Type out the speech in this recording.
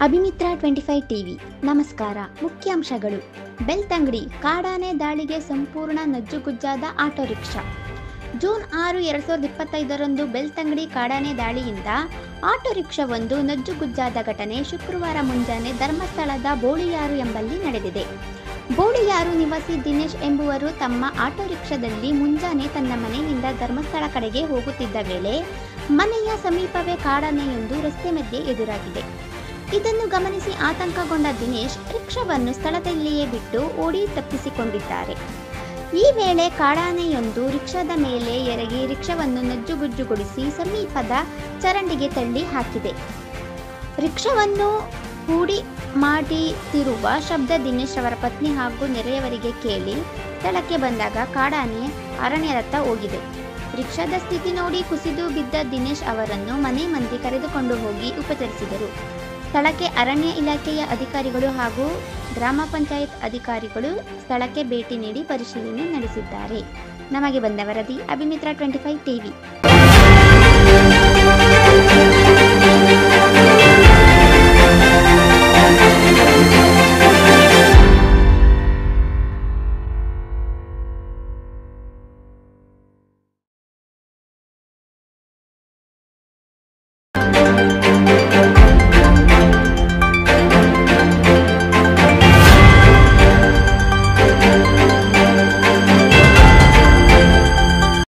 ಅಭಿಮಿತ್ರ 25 TV ನಮಸ್ಕಾರ. ಮುಖ್ಯಾಂಶಗಳು. ಬೆಳ್ತಂಗಡಿ ಕಾಡಾನೆ ದಾಳಿಗೆ ಸಂಪೂರ್ಣ ನಜ್ಜುಗುಜ್ಜಾದ ಆಟೋ ರಿಕ್ಷಾ. ಜೂನ್ 6, 2025ರಂದು ಬೆಳ್ತಂಗಡಿ ಕಾಡಾನೆ ದಾಳಿಯಿಂದ ಆಟೋ ರಿಕ್ಷಾವೊಂದು ನಜ್ಜುಗುಜ್ಜಾದ ಘಟನೆ ಶುಕ್ರವಾರ ಮುಂಜಾನೆ ಧರ್ಮಸ್ಥಳದ ಬೋಳಿಯಾರು ಎಂಬಲ್ಲಿ ನಡೆದಿದೆ. ಬೋಳಿಯಾರು ನಿವಾಸಿ ದಿನೇಶ್ ಎಂಬುವರು ತಮ್ಮ ಆಟೋ ರಿಕ್ಷಾದಲ್ಲಿ ಮುಂಜಾನೆ ತನ್ನ ಮನೆಯಿಂದ ಧರ್ಮಸ್ಥಳ ಕಡೆಗೆ ಹೋಗುತ್ತಿದ್ದ ವೇಳೆ ಮನೆಯ ಸಮೀಪವೇ ಕಾಡಾನೆಯೊಂದು ರಸ್ತೆ ಮಧ್ಯೆ ಎದುರಾಗಿದೆ. ಇದನ್ನು ಗಮನಿಸಿ ಆತಂಕಗೊಂಡ ದಿನೇಶ್ ರಿಕ್ಷಾವನ್ನು ಸ್ಥಳದಲ್ಲಿಯೇ ಬಿಟ್ಟು ಓಡಿ ತಪ್ಪಿಸಿಕೊಂಡಿದ್ದಾರೆ. ಈ ವೇಳೆ ಕಾಡಾನೆಯೊಂದು ರಿಕ್ಷಾದ ಮೇಲೆ ಎರಗಿ ರಿಕ್ಷಾವನ್ನು ನಜ್ಜುಗುಜ್ಜುಗೊಳಿಸಿ ಸಮೀಪದ ಚರಂಡಿಗೆ ತಳ್ಳಿ ಹಾಕಿದೆ. ರಿಕ್ಷಾವನ್ನು ಹೂಡಿ ಮಾಡುತ್ತಿರುವ ಶಬ್ದ ದಿನೇಶ್ ಅವರ ಪತ್ನಿ ಹಾಗೂ ನೆರೆಯವರಿಗೆ ಕೇಳಿ ಸ್ಥಳಕ್ಕೆ ಬಂದಾಗ ಕಾಡಾನೆ ಅರಣ್ಯದತ್ತ ಹೋಗಿದೆ. ರಿಕ್ಷಾದ ಸ್ಥಿತಿ ನೋಡಿ ಕುಸಿದು ಬಿದ್ದ ದಿನೇಶ್ ಅವರನ್ನು ಮನೆ ಮಂದಿ ಕರೆದುಕೊಂಡು ಹೋಗಿ ಉಪಚರಿಸಿದರು. ಸ್ಥಳಕ್ಕೆ ಅರಣ್ಯ ಇಲಾಖೆಯ ಅಧಿಕಾರಿಗಳು ಹಾಗೂ ಗ್ರಾಮ ಪಂಚಾಯತ್ ಅಧಿಕಾರಿಗಳು ಸ್ಥಳಕ್ಕೆ ಭೇಟಿ ನೀಡಿ ಪರಿಶೀಲನೆ ನಡೆಸಿದ್ದಾರೆ. ನಮಗೆ ಬಂದ ವರದಿ ಅಭಿಮಿತ್ರ 25 ಟಿವಿ.